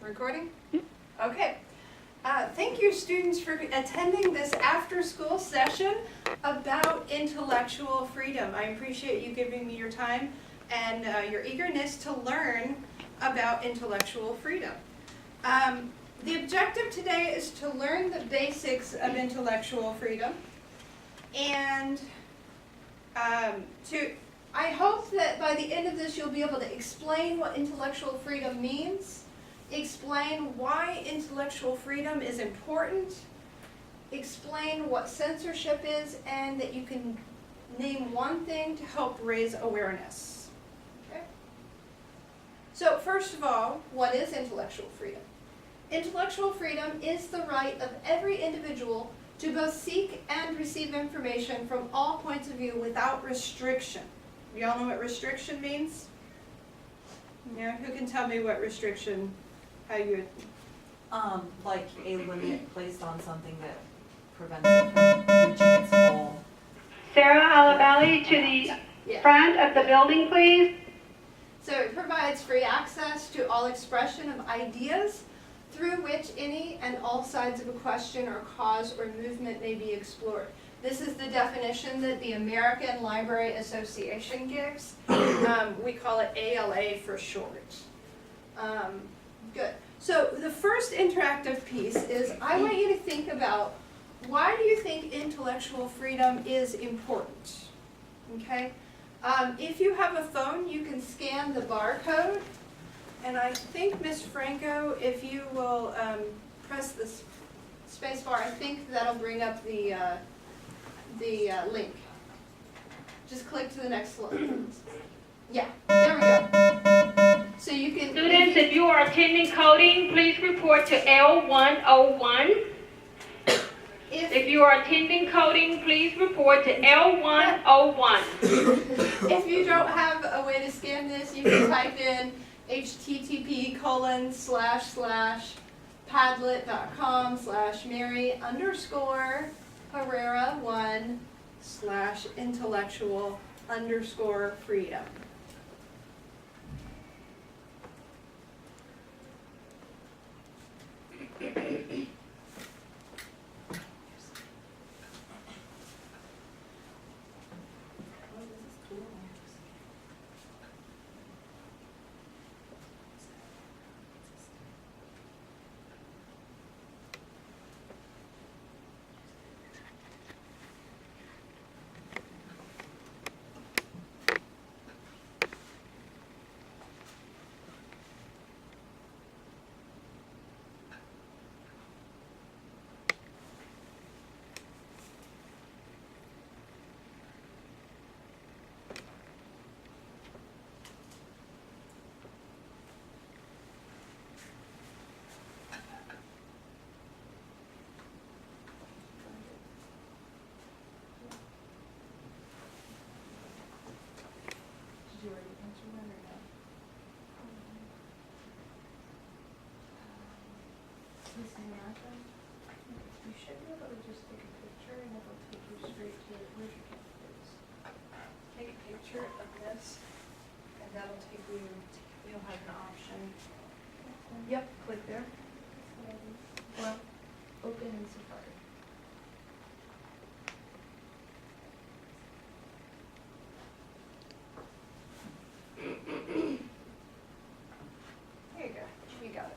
Recording? Okay. Thank you, students, for attending this after-school session about intellectual freedom. I appreciate you giving me your time and your eagerness to learn about intellectual freedom. The objective today is to learn the basics of intellectual freedom, and I hope that by the end of this you'll be able to explain what intellectual freedom means, explain why intellectual freedom is important, explain what censorship is, and that you can name one thing to help raise awareness. Okay? So first of all, what is intellectual freedom? Intellectual freedom is the right of every individual to both seek and receive information from all points of view without restriction. You all know what restriction means? Yeah, who can tell me what restriction, how you would... Like a limit placed on something that prevents it from reaching its goal. Sarah Alabelli, to the front of the building, please. So it provides free access to all expression of ideas through which any and all sides of a question or cause or movement may be explored. This is the definition that the American Library Association gives. We call it ALA for short. Good. So the first interactive piece is I want you to think about, why do you think intellectual freedom is important? Okay? If you have a phone, you can scan the barcode. And I think, Ms. Franco, if you will press the space bar, I think that'll bring up the link. Just click to the next slide. Yeah, there we go. So you can... Students, if you are attending coding, please report to L101. If you are attending coding, please report to L101. If you don't have a way to scan this, you can type in http://padlet.com/Mary_Herrera1/intellectual_freedom. You should be able to just take a picture and it'll take you straight to where's your campus. Take a picture of this and that'll take you, you'll have an option. Yep, click there. Well, open in Safari. There you go, you got it.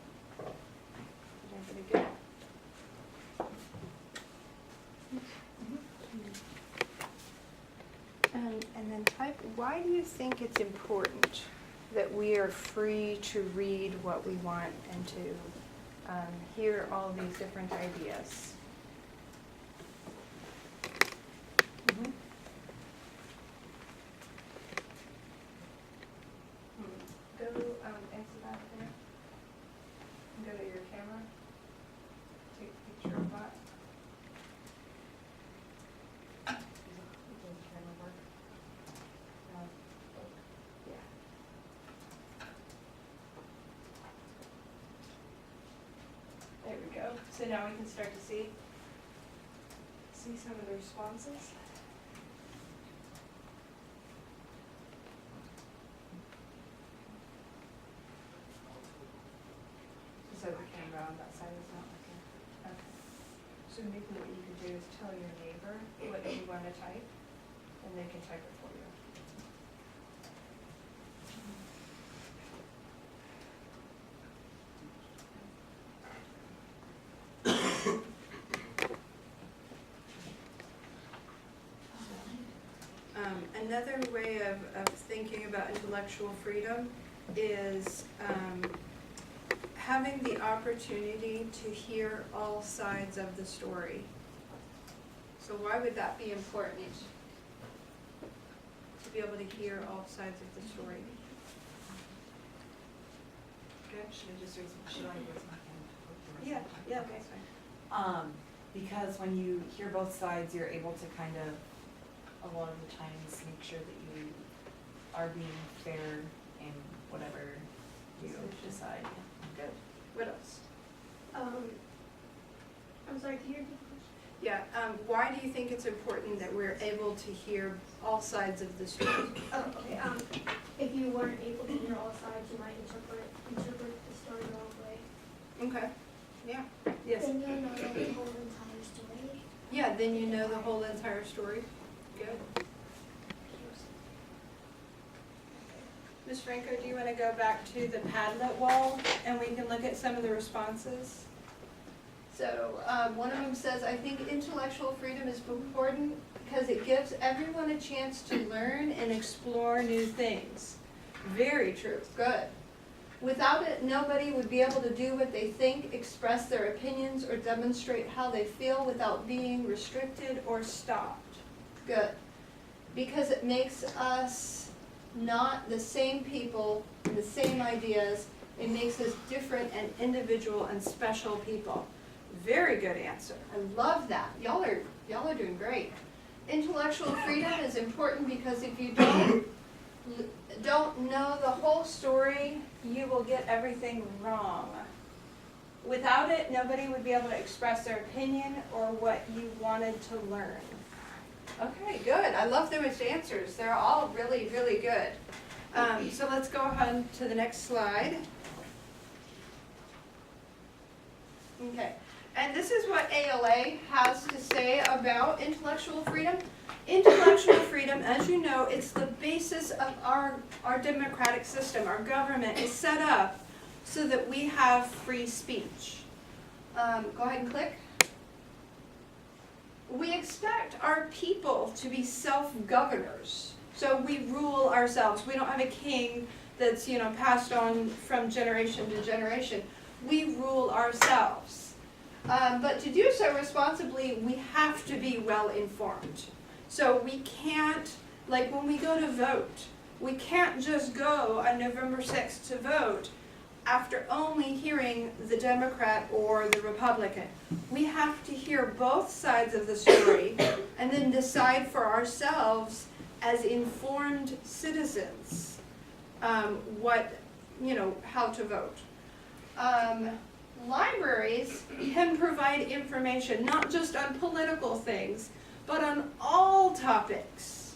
You're gonna get it. And then type, why do you think it's important that we are free to read what we want and to hear all these different ideas? Go exit out there and go to your camera. Take a picture of that. There we go. So now we can start to see some of the responses. So the camera on that side is not looking. Okay. So maybe what you could do is tell your neighbor what you want to type, and they can type it for you. Another way of thinking about intellectual freedom is having the opportunity to hear all sides of the story. So why would that be important? To be able to hear all sides of the story. Good? Should I just raise, should I raise my hand? Yeah, okay, fine. Because when you hear both sides, you're able to kind of, a lot of the times, make sure that you are being fair in whatever you decide. Good. What else? I'm sorry, can you repeat the question? Yeah, why do you think it's important that we're able to hear all sides of the story? Oh, okay. If you weren't able to hear all sides, you might interpret the story the wrong way. Okay, yeah. Yes? Then you'll know the whole entire story. Yeah, then you know the whole entire story. Good. Ms. Franco, do you want to go back to the Padlet wall and we can look at some of the responses? So one of them says, I think intellectual freedom is important because it gives everyone a chance to learn and explore new things. Very true. Good. Without it, nobody would be able to do what they think, express their opinions, or demonstrate how they feel without being restricted or stopped. Good. Because it makes us not the same people, the same ideas. It makes us different and individual and special people. Very good answer. I love that. Y'all are doing great. Intellectual freedom is important because if you don't know the whole story, you will get everything wrong. Without it, nobody would be able to express their opinion or what you wanted to learn. Okay, good. I love those answers. They're all really, really good. So let's go ahead to the next slide. Okay, and this is what ALA has to say about intellectual freedom. Intellectual freedom, as you know, it's the basis of our democratic system. Our government is set up so that we have free speech. Go ahead and click. We expect our people to be self-governors. So we rule ourselves. We don't have a king that's, passed on from generation to generation. We rule ourselves. But to do so responsibly, we have to be well informed. So we can't, like when we go to vote, we can't just go on November 6th to vote after only hearing the Democrat or the Republican. We have to hear both sides of the story and then decide for ourselves as informed citizens how to vote. Libraries can provide information not just on political things, but on all topics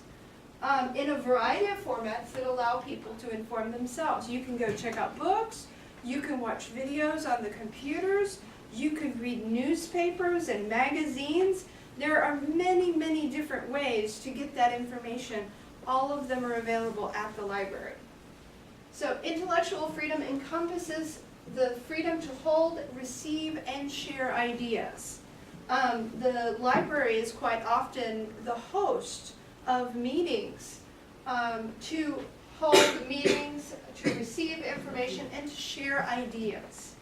in a variety of formats that allow people to inform themselves. You can go check out books, you can watch videos on the computers, you can read newspapers and magazines. There are many, many different ways to get that information. All of them are available at the library. So intellectual freedom encompasses the freedom to hold, receive, and share ideas. The library is quite often the host of meetings to hold meetings, to receive information, and to share ideas.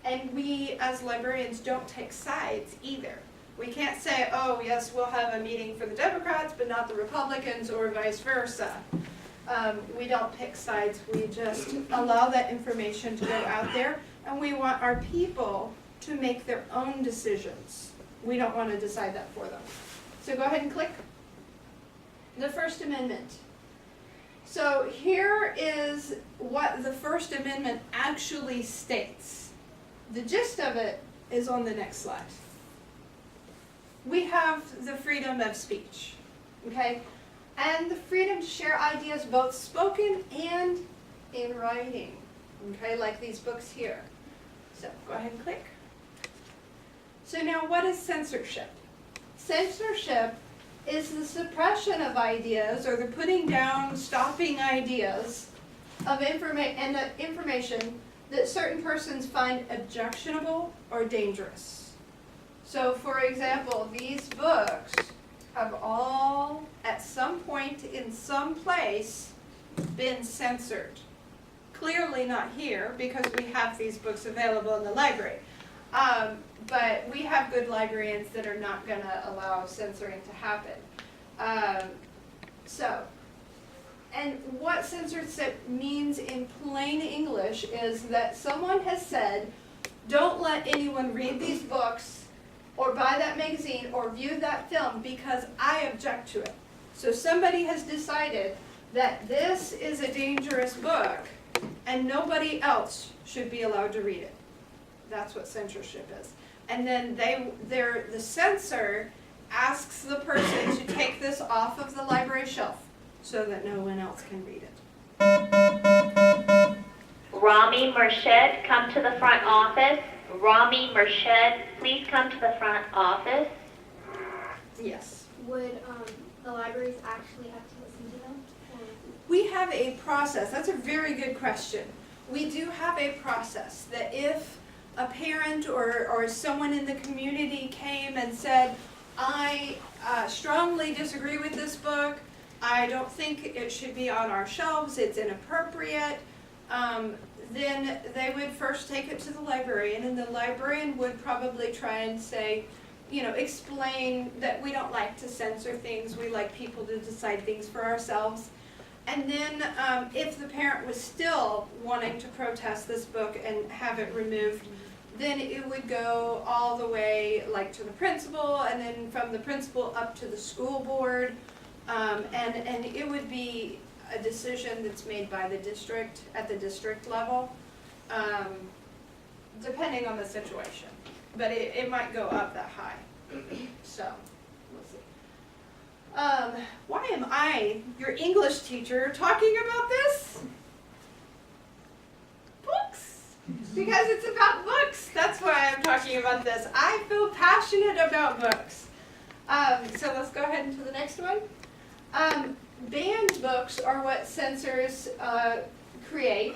And we, as librarians, don't take sides either. We can't say, oh, yes, we'll have a meeting for the Democrats, but not the Republicans, or vice versa. We don't pick sides. We just allow that information to go out there, and we want our people to make their own decisions. We don't want to decide that for them. So go ahead and click. The First Amendment. So here is what the First Amendment actually states. The gist of it is on the next slide. We have the freedom of speech, okay? And the freedom to share ideas both spoken and in writing, okay, like these books here. So go ahead and click. So now what is censorship? Censorship is the suppression of ideas or the putting down, stopping ideas of information that certain persons find objectionable or dangerous. So for example, these books have all, at some point in some place, been censored. Clearly not here because we have these books available in the library. But we have good librarians that are not going to allow censoring to happen. And what censorship means in plain English is that someone has said, don't let anyone read these books or buy that magazine or view that film because I object to it. So somebody has decided that this is a dangerous book and nobody else should be allowed to read it. That's what censorship is. And then the censor asks the person to take this off of the library shelf so that no one else can read it. Rami Murshid, come to the front office. Rami Murshid, please come to the front office. Yes. Would the libraries actually have to listen to them? Or We have a process. That's a very good question. We do have a process that if a parent or someone in the community came and said, I strongly disagree with this book, I don't think it should be on our shelves, it's inappropriate, then they would first take it to the librarian, and the librarian would probably try and say, explain that we don't like to censor things, we like people to decide things for ourselves. And then if the parent was still wanting to protest this book and have it removed, then it would go all the way to the principal, and then from the principal up to the school board, and it would be a decision that's made by the district at the district level, depending on the situation. But it might go up that high. So, we'll see. Why am I, your English teacher, talking about this? Books. Because it's about books. That's why I'm talking about this. I feel passionate about books. So let's go ahead into the next one. Banned books are what censors create.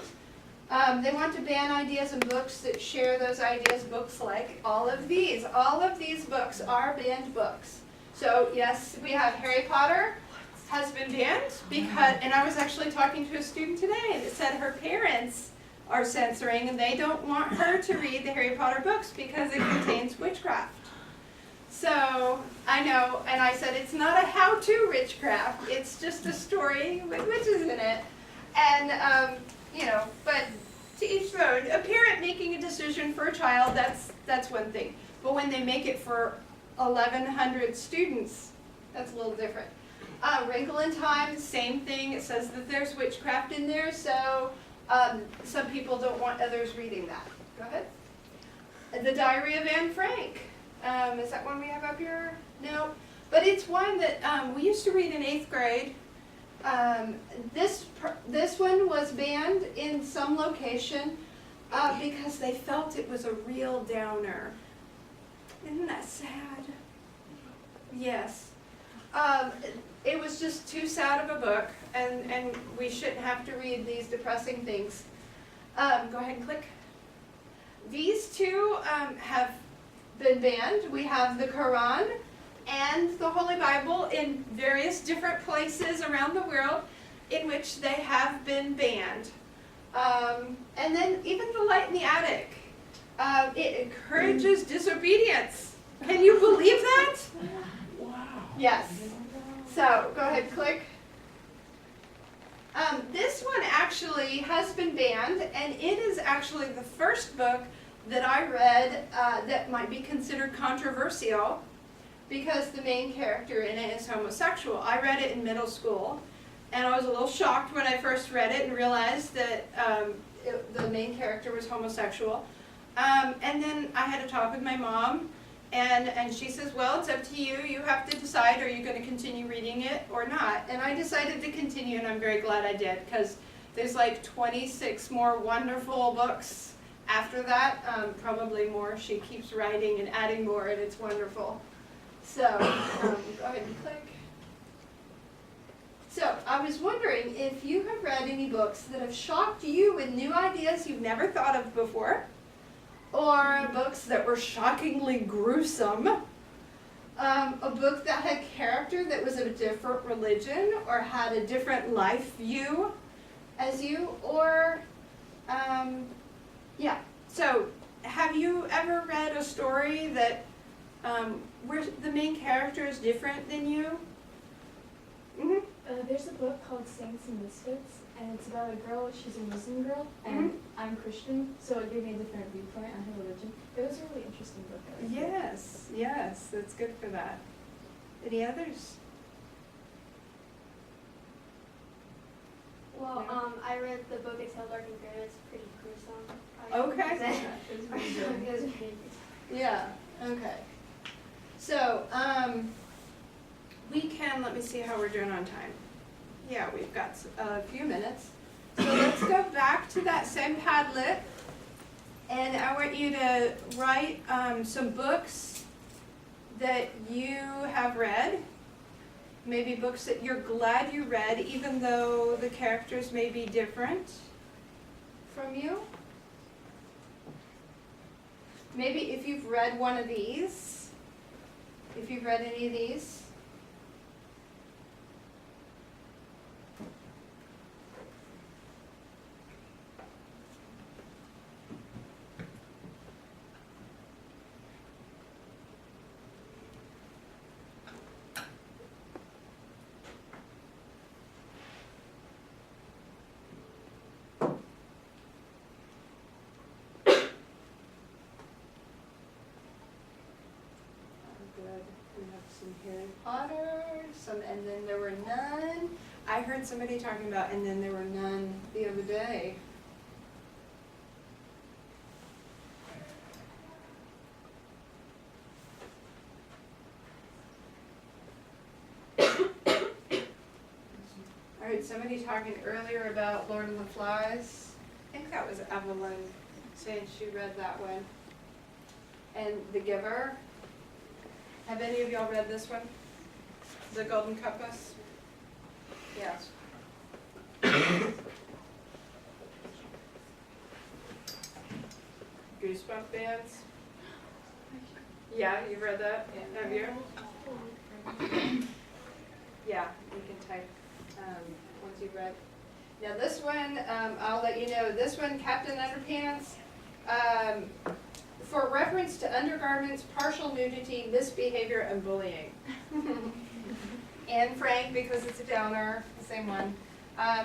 They want to ban ideas and books that share those ideas, books like all of these. All of these books are banned books. So yes, we have Harry Potter has been banned because, and I was actually talking to a student today that said her parents are censoring and they don't want her to read the Harry Potter books because it contains witchcraft. So I know, and I said it's not a how-to witchcraft, it's just a story with witches in it. And, but to each their own. A parent making a decision for a child, that's one thing. But when they make it for 1,100 students, that's a little different. Wrinkle in Time, same thing. It says that there's witchcraft in there, so some people don't want others reading that. Go ahead. The Diary of Anne Frank. Is that one we have up here? No. But it's one that we used to read in 8th grade. This one was banned in some location because they felt it was a real downer. Isn't that sad? Yes. It was just too sad of a book, and we shouldn't have to read these depressing things. Go ahead and click. These two have been banned. We have the Quran and the Holy Bible in various different places around the world in which they have been banned. And then even the Light in the Attic. It encourages disobedience. Can you believe that? Wow. Yes. So go ahead and click. This one actually has been banned, and it is actually the first book that I read that might be considered controversial because the main character in it is homosexual. I read it in middle school, and I was a little shocked when I first read it and realized that the main character was homosexual. And then I had a talk with my mom, and she says, well, it's up to you. You have to decide, are you going to continue reading it or not? And I decided to continue, and I'm very glad I did, because there's like 26 more wonderful books After that, probably more. She keeps writing and adding more, and it's wonderful. So go ahead and click. So I was wondering if you have read any books that have shocked you with new ideas you've never thought of before, or books that were shockingly gruesome, a book that had character that was of a different religion or had a different life view as you, or yeah. So have you ever read a story that where the main character is different than you? Mm-hmm. There's a book called Saints and Misfits, and it's about a girl, she's a Muslim girl, and I'm Christian, so it gave me a different viewpoint on her religion. It was a really interesting book. Yes, yes, that's good for that. Any others? Well, I read the book It's Held Dark and Grad. It's pretty gruesome. Okay. It was pretty gruesome. Yeah, okay. So, we can, let me see how we're doing on time. Yeah, we've got a few minutes. So let's go back to that same Padlet. And I want you to write some books that you have read. Maybe books that you're glad you read, even though the characters may be different from you. Maybe if you've read one of these, if you've read any of these. Good. We have some Harry Potter, some and then there were none. I heard somebody talking about and then there were none the other day. I heard somebody talking earlier about Lord of the Flies. I think that was Evelyn saying she read that one. And The Giver. Have any of y'all read this one? The Golden Compass? Yes. Goosebump Bands? Yeah, you read that? Have you? Yeah, you can type once you've read. Now this one, I'll let you know, this one, Captain Underpants, for reference to undergarments, partial nudity, misbehavior, and bullying. And Frank, because it's a downer, the same one.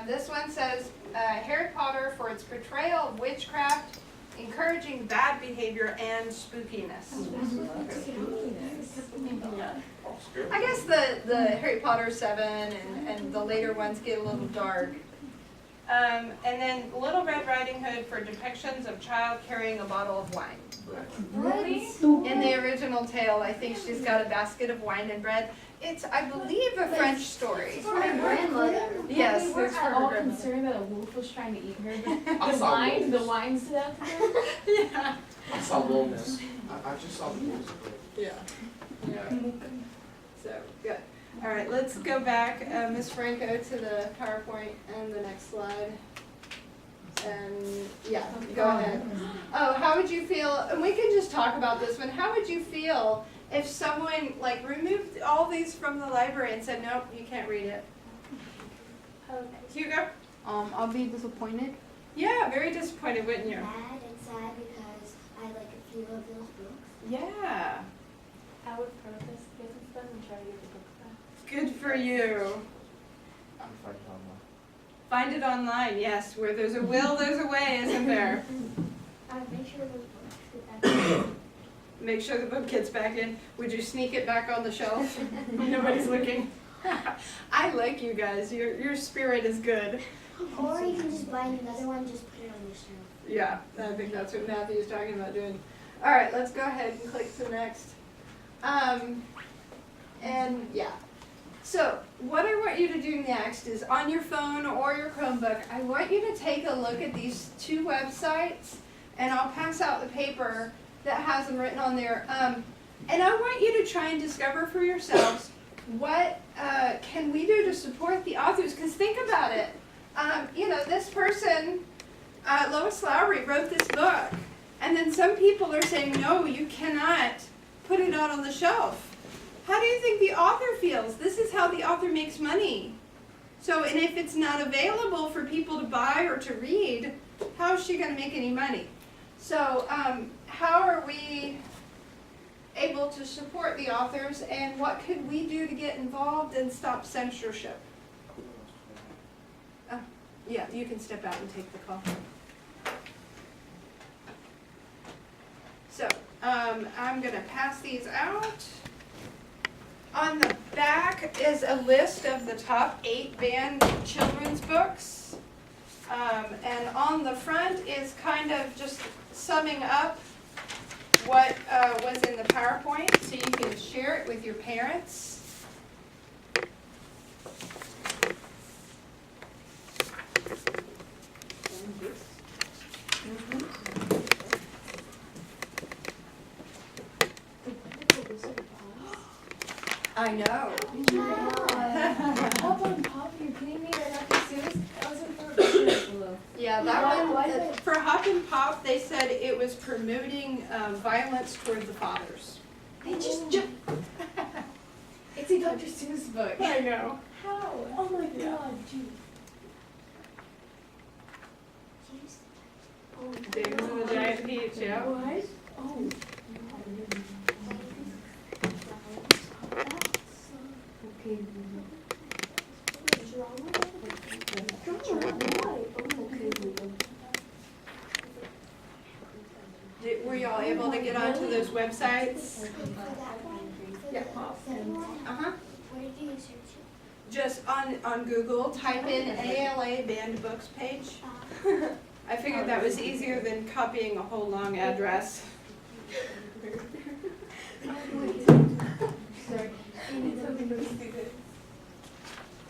This one says, Harry Potter for its portrayal of witchcraft, encouraging bad behavior and spookiness. I guess the Harry Potter 7 and the later ones get a little dark. And then Little Red Riding Hood for depictions of child carrying a bottle of wine. Really? In the original tale, I think she's got a basket of wine and bread. It's, I believe, a French story. For my grandmother. Yes, We weren't it's for at her all grandmother. concerned that a wolf was trying to eat her. I The saw wine, the wolves. wine stood out to her. Yeah. I saw wolves. I just saw the wolves. Yeah. Yeah. So, good. All right, let's go back, Ms. Franco, to the PowerPoint and the next slide. And, yeah, go ahead. Oh, how would you feel, and we can just talk about this one, how would you feel if someone, like, removed all these from the library and said, nope, you can't read it? Okay. Hugo? I'll be disappointed. Yeah, very disappointed, wouldn't you? Mad and sad because I like a few of those books. Yeah, I would protest against them and try to get the book back. good for you. I'm fighting online. Find it online, yes, where there's a will, there's a way, isn't there? Make sure those books get back. Make sure the book gets back in. Would you sneak it back on the shelf? Nobody's looking. I like you guys, your spirit is good. Or you can just buy another one, just put it on your shelf. Yeah, I think that's what Matthew's talking about doing. All right, let's go ahead and click to next. And yeah. So what I want you to do next is on your phone or your Chromebook, I want you to take a look at these two websites and I'll pass out the paper that has them written on there. And I want you to try and discover for yourselves what can we do to support the authors, because think about it. You know, this person, Lois Lowry, wrote this book, and then some people are saying, no, you cannot put it out on the shelf. How do you think the author feels? This is how the author makes money. So, and if it's not available for people to buy or to read, how is she going to make any money? So, how are we able to support the authors, and what could we do to get involved and stop censorship? Yeah, you can step out and take the call. So, I'm going to pass these out. On the back is a list of the top 8 banned children's books. And on the front is kind of just summing up what was in the PowerPoint, so you can share it with your parents. I know. Pop on Pop, you're kidding me? Right after Sue's? That was in below. Yeah, that one, for Hop and Pop, they said it was promoting violence toward the fathers. They just jumped. It's a Dr. Seuss book. I know. How? Oh my god, geez. James and the Giant Peach, yeah. What? Oh. Okay. Were y'all able to get onto those websites? Yeah. Uh-huh. Where do you search it? Just on Google, type in ALA banned books page. I figured that was easier than copying a whole long address. Sorry. You need something to stupid.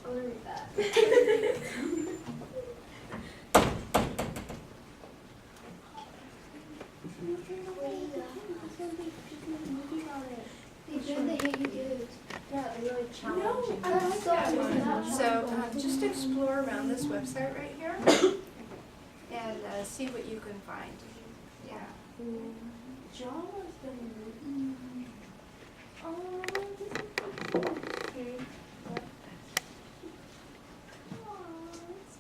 I'll read that. They did the Hey You Dudes. Yeah, really challenging. I like that one. So just explore around this website right here and see what you can find. Yeah. John was been written. Oh, this is okay. Oh, that's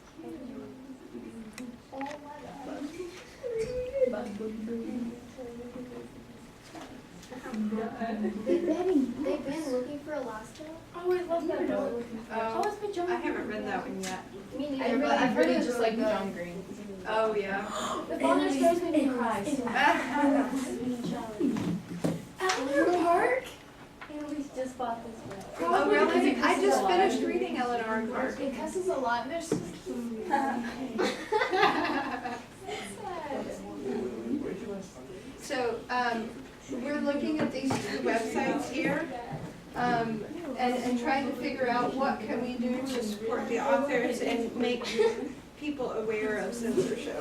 They've been looking for Alaska. Oh, I love that book. Oh, it's by John I haven't read that one yet. Me neither, I've but I've heard really it's just really like good. John Green. Oh, yeah. The father stars made me cry. Eleanor Park? Annalise just bought this book. Oh, really? I just finished reading Eleanor and Clark. It cusses a lot and they're so cute. So, we're looking at these 2 websites here, and trying to figure out what can we do to support the authors and make people aware of censorship.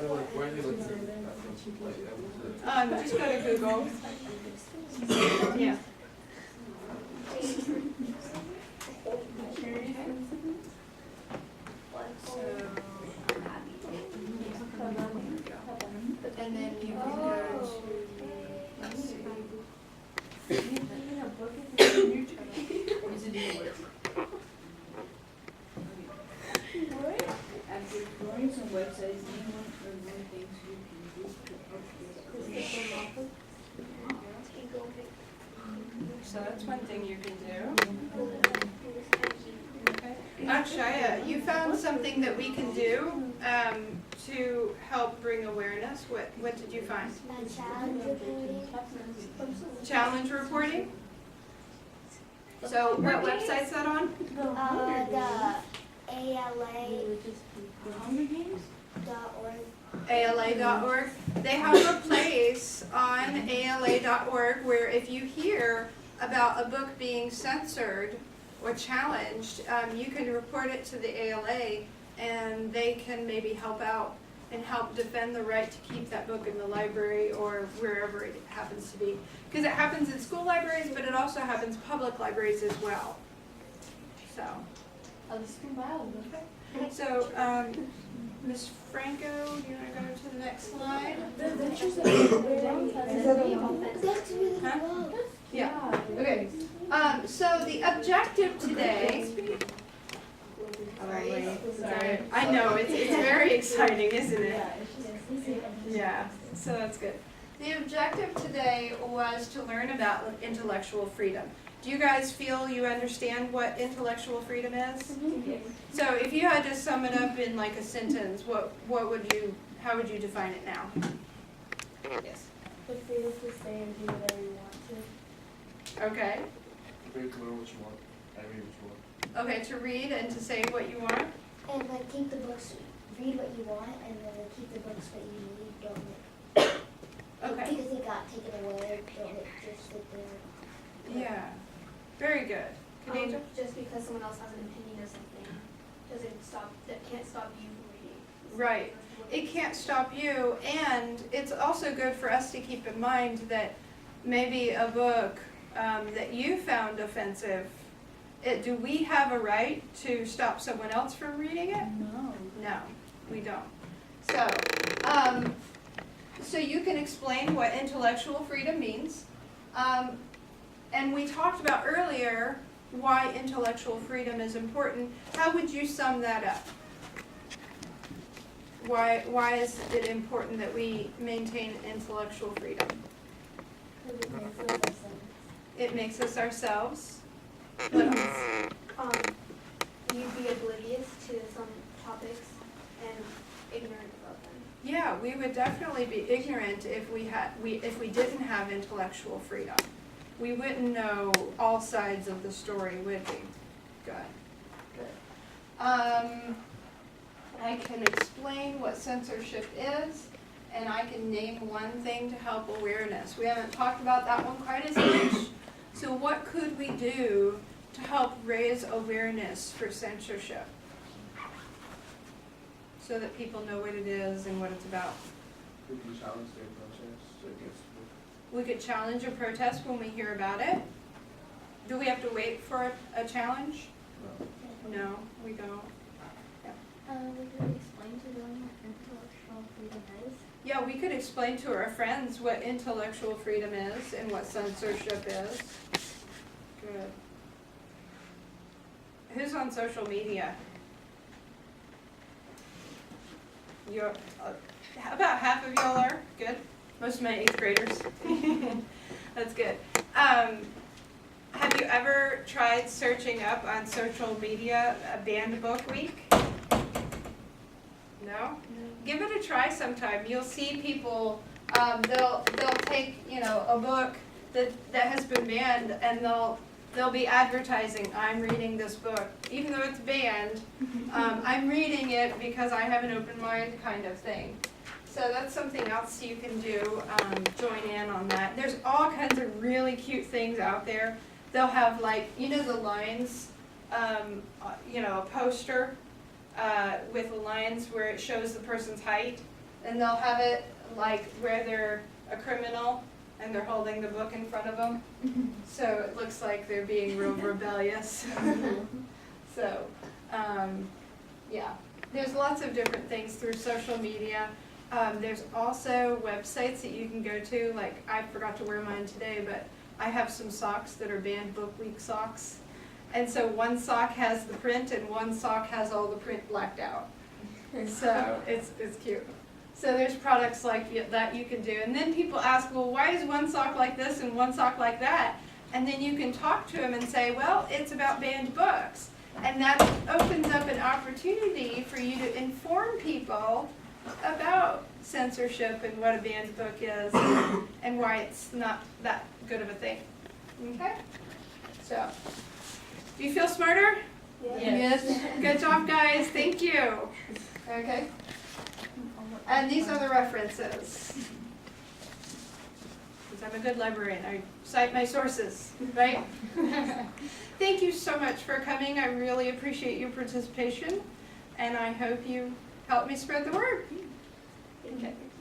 Just go to Google. Yeah. And then you can go to, let's see. After exploring some websites, anyone for more things you can do to help So that's one thing you can do. Okay. Akshaya, you found something that we can do to help bring awareness. What did you find? Challenge reporting. Challenge reporting? So what website's that on? The ALA.org. ALA.org. They have a place on ALA.org where if you hear about a book being censored or challenged, you can report it to the ALA and they can maybe help out. and help defend the right to keep that book in the library or wherever it happens to be. Because it happens in school libraries, but it also happens public libraries as well. So, I'll just compile them. so Ms. Franco, do you want to go to the next slide? The adventures of That's really Huh? cool. Yeah. Okay. So the objective today. Sorry. I know it's very exciting, isn't it? Yeah. So that's good. The objective today was to learn about intellectual freedom. Do you guys feel you understand what intellectual freedom is? So if you had to sum it up in like a sentence, how would you define it now? Yes. The freedom to say and do whatever you want to. Okay. Read what you want. I read what you want. Okay, to read and to say what you want. And like keep the books, read what you want, and then like, keep the books that you need. Don't like, Okay. because they got taken away. Don't like, just sit there. Yeah. Very good. Khadija? Just because someone else has an opinion of something that can't stop you from reading. Right. It can't stop you, and it's also good for us to keep in mind that maybe a book that you found offensive, do we have a right to stop someone else from reading it? No, we don't. So you can explain what intellectual freedom means. And we talked about earlier why intellectual freedom is important. How would you sum that up? Why is it important that we maintain intellectual freedom? It makes us ourselves. What else? You'd be oblivious to some topics and ignorant about them. Yeah, we would definitely be ignorant if we didn't have intellectual freedom. We wouldn't know all sides of the story, would we? Good. I can explain what censorship is, and I can name one thing to help awareness. We haven't talked about that one quite as much. So what could we do to help raise awareness for censorship so that people know what it is and what it's about? Could you challenge their process against the book? We could challenge a protest when we hear about it. Do we have to wait for a challenge? No. No, we don't. We could explain to them what intellectual freedom is. Yeah, we could explain to our friends what intellectual freedom is and what censorship is. Good. Who's on social media? You're, about half of y'all are. Good. Most of my 8th graders. That's good. Have you ever tried searching up on social media a banned book week? No? Give it a try sometime. You'll see people, they'll take, a book that has been banned, and they'll be advertising, I'm reading this book. Even though it's banned, I'm reading it because I have an open mind kind of thing. So that's something else you can do, join in on that. There's all kinds of really cute things out there. They'll have like, the lines, a poster with lines where it shows the person's height. And they'll have it like where they're a criminal and they're holding the book in front of them. So it looks like they're being real rebellious. So, yeah. There's lots of different things through social media. There's also websites that you can go to, like I forgot to wear mine today, but I have some socks that are banned book week socks. And so one sock has the print and one sock has all the print blacked out. So it's cute. So there's products like that you can do. And then people ask, well, why is one sock like this and one sock like that? And then you can talk to them and say, well, it's about banned books. And that opens up an opportunity for you to inform people about censorship and what a banned book is and why it's not that good of a thing. Okay? So, do you feel smarter? Yes. Good job, guys. Thank you. Okay? And these are the references. Because I'm a good librarian. I cite my sources, right? Thank you so much for coming. I really appreciate your participation. And I hope you help me spread the word. Okay.